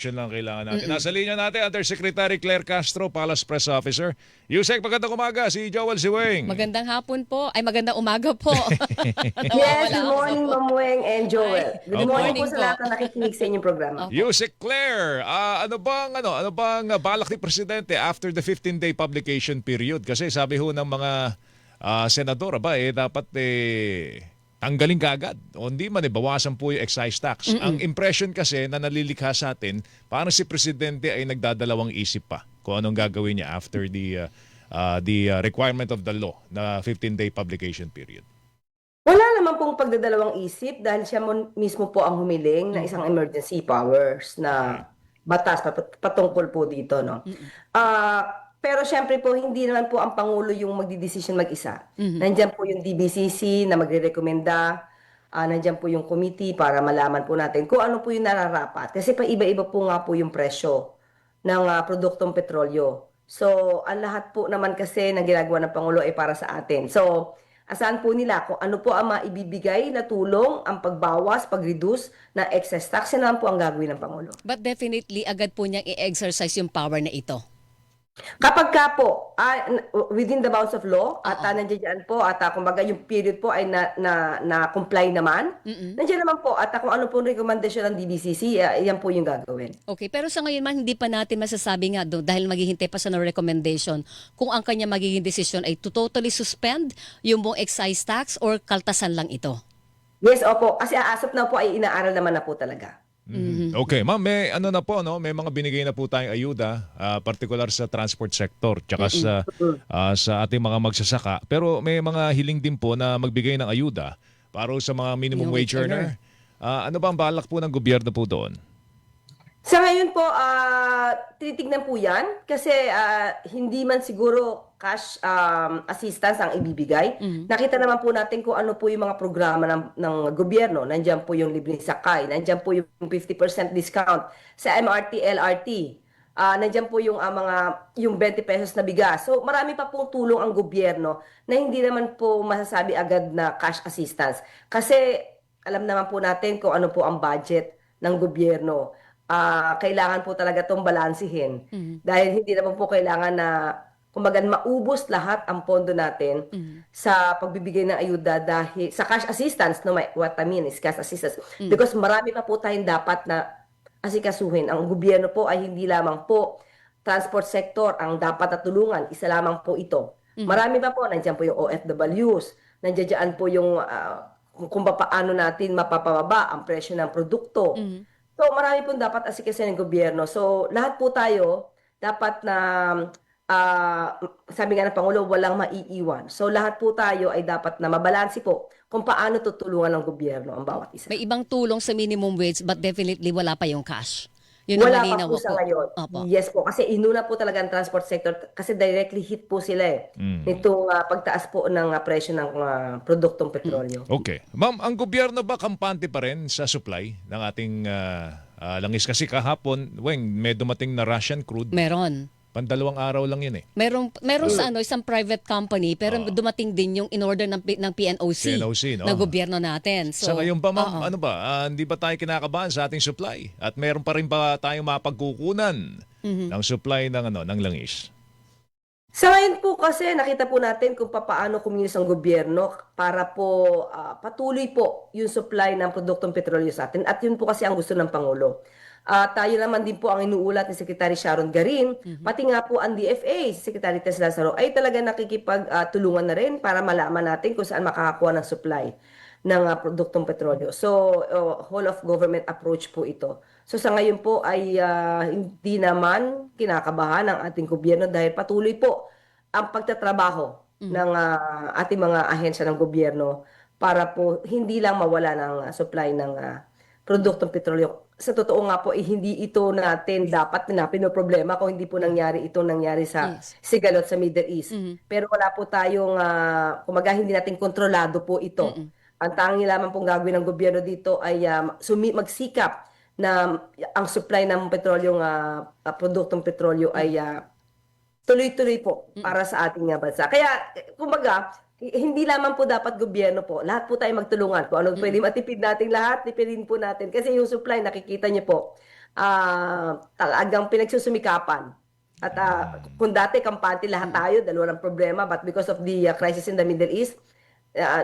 Yun lang kailangan natin. Nasa linya natin, Undersecretary Claire Castro, Palace Press Officer. Yusek, magandang umaga. Si Joel Siweng. Magandang hapon po. Ay, magandang umaga po. Yes, Nawawala good ako. morning, Ma'am Weng and Joel. Hi. Good Opo. morning po Morning sa po. lahat na nakikinig sa inyong programa. Opo. Yusek Claire, ano bang balak ni Presidente after the 15-day publication period? Kasi sabi ho ng mga senador, dapat tanggalin kaagad. O hindi man, bawasan po yung excise tax. Ang impression kasi na nalilikha sa atin, parang si Presidente ay nagdadalawang isip pa kung anong gagawin niya after the requirement of the law na 15-day publication period. Wala naman pong pagdadalawang isip dahil siya mismo po ang humiling na isang emergency powers na batas patungkol po dito, no? Pero syempre po, hindi naman po ang Pangulo yung magdidesisyon mag-isa. Nandiyan po yung DBCC na magre-rekomenda, nandiyan po yung committee para malaman po natin kung ano po yung nararapat. Kasi pa iba-iba po nga po yung presyo ng produktong petrolyo. So, ang lahat po naman kasi na ginagawa ng Pangulo ay para sa atin. So, asahan po nila kung ano po ang maibibigay na tulong, ang pagbawas, pag-reduce na excess tax, yan naman po ang gagawin ng Pangulo. But definitely, agad po niyang i-exercise yung power na ito. Kapag ka po, within the bounds of law, at nandiyan po, at kumbaga yung period po ay na-comply naman, nandiyan naman po, at kung ano po rekomendasyon ng DBCC, yan po yung gagawin. Okay, pero sa ngayon man, hindi pa natin masasabi nga dahil maghihintay pa sa recommendation kung ang kanya magiging desisyon ay to totally suspend yung buong excise tax or kaltasan lang ito. Yes, opo. Kasi asap na po ay inaaral naman na po talaga. Okay, ma'am, may may mga binigay na po tayong ayuda, particular sa transport sector, tsaka sa ating mga magsasaka. Pero may mga hiling din po na magbigay ng ayuda para sa mga minimum Yung wage wage earner. earner. Ano ba ang balak po ng gobyerno po doon? Sa ngayon po, titignan po yan kasi hindi man siguro cash assistance ang ibibigay. Nakita naman po natin kung ano po yung mga programa ng gobyerno. Nandiyan po yung libreng sakay, nandiyan po yung 50% discount sa MRT, LRT. Nandiyan po yung yung 20 pesos na bigas. So marami pa pong tulong ang gobyerno na hindi naman po masasabi agad na cash assistance. Kasi alam naman po natin kung ano po ang budget ng gobyerno. Kailangan po talaga itong balansihin. Dahil hindi naman po kailangan na kumbaga maubos lahat ang pondo natin sa pagbibigay ng ayuda dahil sa cash assistance, no, what I mean is cash assistance. Because marami pa po tayong dapat na asikasuhin. Ang gobyerno po ay hindi lamang po transport sector ang dapat natulungan. Isa lamang po ito. Marami pa po. Nandiyan po yung OFWs. Nandiyan po yung kung paano natin mapapababa ang presyo ng produkto. So marami pong dapat asikasuhin ng gobyerno. So lahat po tayo dapat na sabi nga ng Pangulo, walang maiiwan. So lahat po tayo ay dapat na mabalansi po kung paano tutulungan ng gobyerno ang bawat isa. May ibang tulong sa minimum wage but definitely wala pa yung cash. Yun ang Wala pa malinaw po sa ngayon. Opo. Yes po, kasi inuna po talaga ang transport sector kasi directly hit po sila nitong pagtaas po ng presyo ng produktong petrolyo. Okay. Ma'am, ang gobyerno ba kampante pa rin sa supply ng ating langis? Kasi kahapon, may dumating na Russian crude. Meron. Pandalawang araw lang yun eh. Meron sa isang private company pero dumating din yung in-order ng PNOC, no? ng gobyerno natin. So, Sa ngayon ba, ma'am, hindi ba tayo kinakabahan sa ating supply? At meron pa rin ba tayong mapagkukunan ng supply ng langis? Sa ngayon po kasi nakita po natin kung paano kumilos ang gobyerno para po patuloy po yung supply ng produktong petrolyo sa atin. At yun po kasi ang gusto ng Pangulo. Tayo naman din po ang inuulat ni Secretary Sharon Garin, pati nga po ang DFA, si Secretary Tess Lazaro, ay talaga nakikipagtulungan na rin para malaman natin kung saan makakakuha ng supply ng produktong petrolyo. So, whole of government approach po ito. So, sa ngayon po ay hindi naman kinakabahan ng ating gobyerno dahil patuloy po ang pagtatrabaho ng ating mga ahensya ng gobyerno para po hindi lang mawala ng supply ng produktong petrolyo. Sa totoo nga po, hindi ito natin dapat na pinoproblema kung hindi po nangyari sa Sigalot sa Middle East. Pero wala po tayong, kumaga hindi natin kontrolado po ito. Ang tanging lamang pong gagawin ng gobyerno dito ay magsikap na ang supply ng petrolyong produktong petrolyo ay tuloy-tuloy po para sa ating bansa. Kaya, kumbaga, hindi lamang po dapat gobyerno po. Lahat po tayo magtulungan. Kung ano pwede matipid natin lahat, tipidin po natin. Kasi yung supply, nakikita niyo po, talagang pinagsusumikapan. At kung dati kampante lahat tayo, dalawa ng problema, but because of the crisis in the Middle East,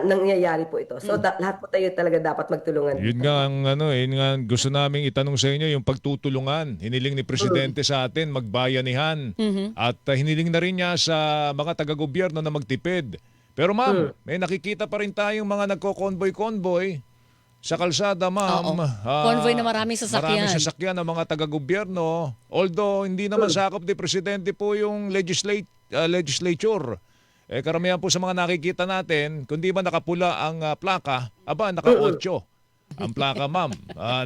nangyayari po ito. So lahat po tayo talaga dapat magtulungan Yun dito. nga ang yun nga ang gusto naming itanong sa inyo, yung pagtutulungan. Hiniling ni Presidente sa atin magbayanihan. At hiniling na rin niya sa mga taga-gobyerno na magtipid. Pero ma'am, may nakikita pa rin tayong mga nagko-convoy-convoy sa kalsada, ma'am. Oo. Convoy na maraming sasakyan. Maraming sasakyan ng mga taga-gobyerno. Although hindi naman sakop ni Presidente po yung legislature. Karamihan po sa mga nakikita natin, kundi ba nakapula ang plaka, naka-8 ang plaka, ma'am.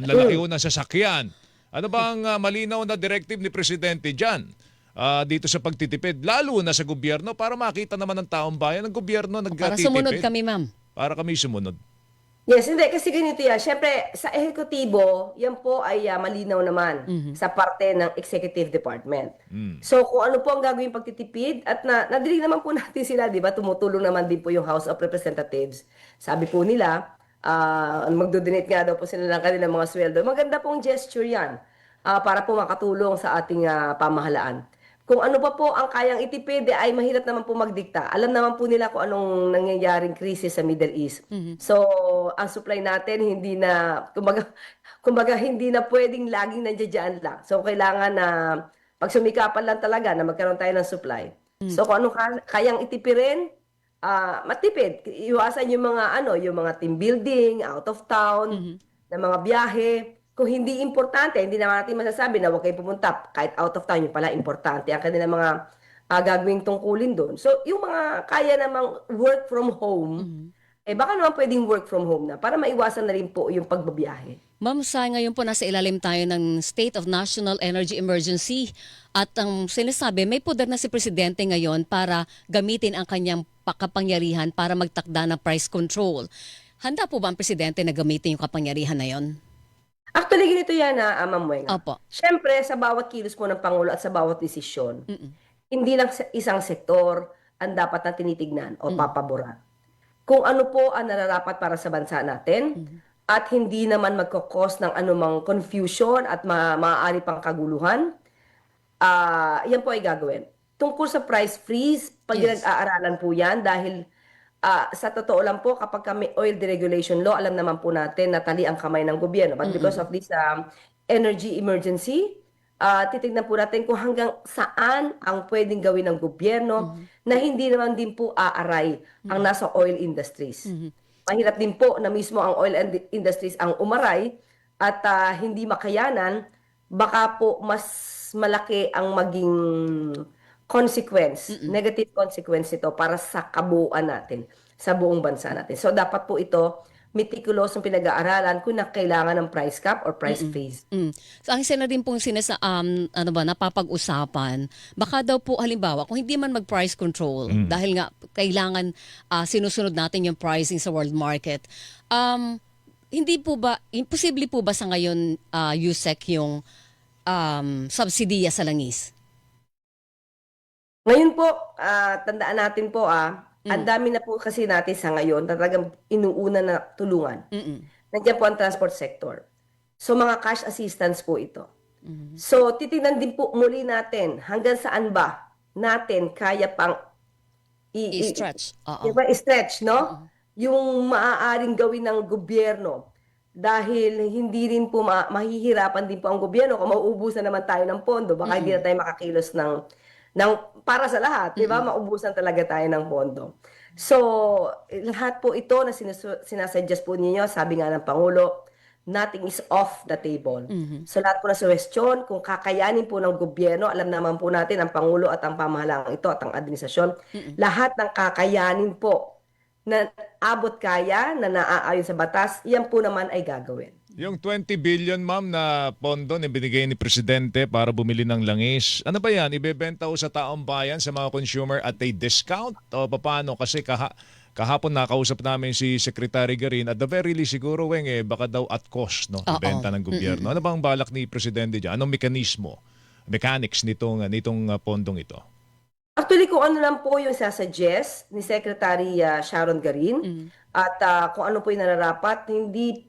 Lalaki ho ng sasakyan. Ano ba ang malinaw na directive ni Presidente dyan? Dito sa pagtitipid, lalo na sa gobyerno, para makita naman ng taong bayan ng gobyerno Para nagtitipid. sumunod kami, ma'am. Para kami sumunod. Yes, hindi. Kasi ganito yan. Siyempre, sa ehekutibo, yan po ay malinaw naman sa parte ng executive department. So, kung ano po ang gagawin pagtitipid, at nadinig naman po natin sila, di ba? Tumutulong naman din po yung House of Representatives. Sabi po nila, magdo-donate nga daw po sila ng kanilang mga sweldo. Maganda pong gesture yan para po makatulong sa ating pamahalaan. Kung ano pa po ang kayang itipid, ay mahirap naman po magdikta. Alam naman po nila kung anong nangyayaring krisis sa Middle East. So, ang supply natin hindi na, kumbaga hindi na pwedeng laging nandiyan lang. So, kailangan na pagsumikapan lang talaga na magkaroon tayo ng supply. So, kung ano kayang itipirin, matipid. Iwasan yung mga team building, out of town, na mga biyahe. Kung hindi importante, hindi naman natin masasabi na huwag kayo pumunta kahit out of town, yung pala importante ang kanilang mga gagawing tungkulin doon. So, yung mga kaya namang work from home, baka naman pwedeng work from home na para maiwasan na rin po yung pagbabiyahe. Ma'am, sa ngayon po nasa ilalim tayo ng State of National Energy Emergency at ang sinasabi, may poder na si Presidente ngayon para gamitin ang kanyang kapangyarihan para magtakda ng price control. Handa po ba ang Presidente na gamitin yung kapangyarihan na yon? Actually, ganito yan Ma'am Wenga. Opo. Siyempre, sa bawat kilos po ng Pangulo at sa bawat desisyon, hindi lang sa isang sektor ang dapat na tinitignan o papaboran. Kung ano po ang nararapat para sa bansa natin at hindi naman magkakos ng anumang confusion at maaari pang kaguluhan, yan po ay gagawin. Tungkol sa price freeze, pinag-aaralan po yan dahil sa totoo lang po, kapag kami oil deregulation law, alam naman po natin na tali ang kamay ng gobyerno. But because of this energy emergency, titignan po natin kung hanggang saan ang pwedeng gawin ng gobyerno na hindi naman din po aaray ang nasa oil industries. Mahirap din po na mismo ang oil industries ang umaray at hindi makayanan, baka po mas malaki ang maging consequence, negative consequence ito para sa kabuuan natin, sa buong bansa natin. So dapat po ito meticulous ang pinag-aaralan kung kailangan ng price cap or price freeze. So ang isa na din pong napapag-usapan, baka daw po halimbawa kung hindi man mag-price control dahil nga kailangan sinusunod natin yung pricing sa world market. Hindi po ba imposible po ba sa ngayon USEC yung subsidiya sa langis? Ngayon po, tandaan natin po ang dami na po kasi natin sa ngayon talagang inuuna na tulungan. Nandiyan po ang transport sector. So mga cash assistance po ito. So titignan din po muli natin hanggang saan ba natin kaya pang I-stretch. diba, i-stretch, no? Yung maaaring gawin ng gobyerno. Dahil hindi rin po mahihirapan din po ang gobyerno kung mauubusan naman tayo ng pondo. Baka hindi na tayo makakilos ng para sa lahat, di ba? Maubusan talaga tayo ng pondo. So, lahat po ito na sinasuggest po ninyo, sabi nga ng Pangulo, nothing is off the table. So, lahat po na suggestion, kung kakayanin po ng gobyerno, alam naman po natin ang Pangulo at ang pamahalaan ito at ang administrasyon, lahat ng kakayanin po na abot kaya, na naaayon sa batas, yan po naman ay gagawin. Yung 20 billion, ma'am, na pondo na binigay ni Presidente para bumili ng langis, ano ba yan? Ibebenta o sa taong bayan, sa mga consumer at a discount? O paano? Kasi kahapon nakausap namin si Secretary Garin, at the very least siguro, Weng, baka daw at cost, no? Ibenta ng gobyerno. Ano ba ang balak ni Presidente dyan? Anong mekanismo, mechanics nitong pondong ito? Actually, kung ano lang po yung sasuggest ni Secretary Sharon Garin at kung ano po yung nararapat, hindi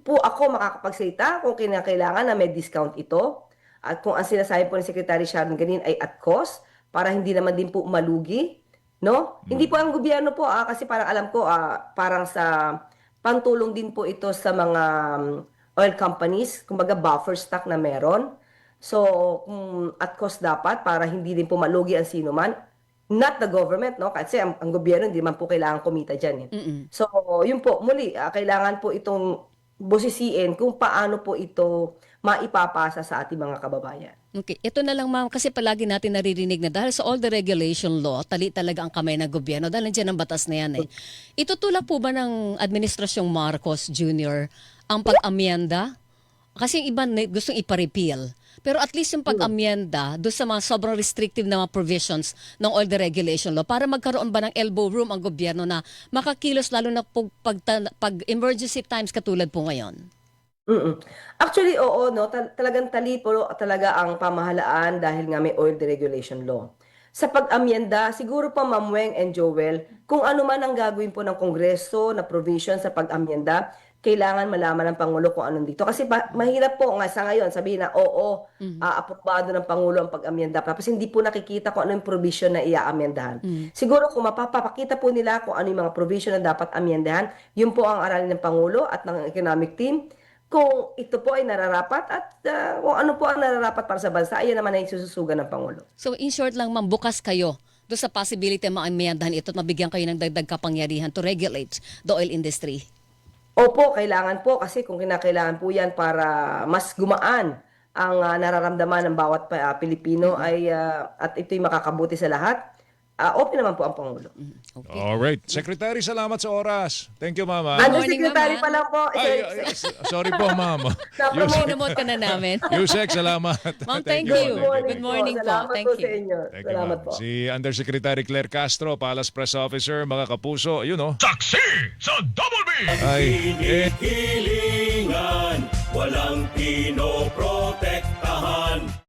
po ako makakapagsalita kung kinakailangan na may discount ito. At kung ang sinasabi po ni Secretary Sharon Garin ay at cost, para hindi naman din po malugi, no? Hindi po ang gobyerno po, kasi parang alam ko, parang sa pantulong din po ito sa mga oil companies, kumbaga buffer stock na meron. So, at cost dapat para hindi din po malugi ang sino man. Not the government, no? Kasi ang gobyerno hindi man po kailangan kumita dyan. So, yun po, muli, kailangan po itong busisiin kung paano po ito maipapasa sa ating mga kababayan. Okay, ito na lang ma'am, kasi palagi natin naririnig na dahil sa all the regulation law, tali talaga ang kamay ng gobyerno dahil nandiyan ang batas na yan eh. Itutulak po ba ng Administrasyong Marcos Jr. ang pag-amyenda? Kasi yung iba gustong ipa-repeal. Pero at least yung pag-amyenda doon sa mga sobrang restrictive na mga provisions ng all the regulation law para magkaroon ba ng elbow room ang gobyerno na makakilos lalo na pag emergency times katulad po ngayon? Actually, oo, no? Talagang talipo talaga ang pamahalaan dahil nga may oil deregulation law. Sa pag-amyenda, siguro pa Ma'am Weng and Joel, kung ano man ang gagawin po ng Kongreso na provision sa pag-amyenda, kailangan malaman ng Pangulo kung anong dito. Kasi mahirap po nga sa ngayon sabihin na oo, aprobado ng Pangulo ang pag-amyenda. Tapos hindi po nakikita kung ano yung provision na i-aamyendahan. Siguro kung mapapakita po nila kung ano yung mga provision na dapat amyendahan, yun po ang aralin ng Pangulo at ng economic team. Kung ito po ay nararapat at kung ano po ang nararapat para sa bansa, ayan naman ay sususugan ng Pangulo. So in short lang ma'am, bukas kayo doon sa possibility na maamyandahan ito at mabigyan kayo ng dagdag kapangyarihan to regulate the oil industry. Opo, kailangan po kasi kung kinakailangan po yan para mas gumaan ang nararamdaman ng bawat Pilipino at ito'y makakabuti sa lahat, open naman po ang Pangulo. Okay. Alright. Secretary, salamat sa oras. Thank you, Mama. morning, Undersecretary Ma'am. pa lang po. Sorry po, Mama. Pinomote ka na namin. Yusek, salamat. Ma'am, thank you. you. Good morning po. Salamat Thank po you. sa inyo. Thank you, Salamat ma'am. po. Si Undersecretary Claire Castro, Palace Press Officer, mga kapuso, yun o. Saksi sa Double B! Ay, Hilingan, walang Pinoy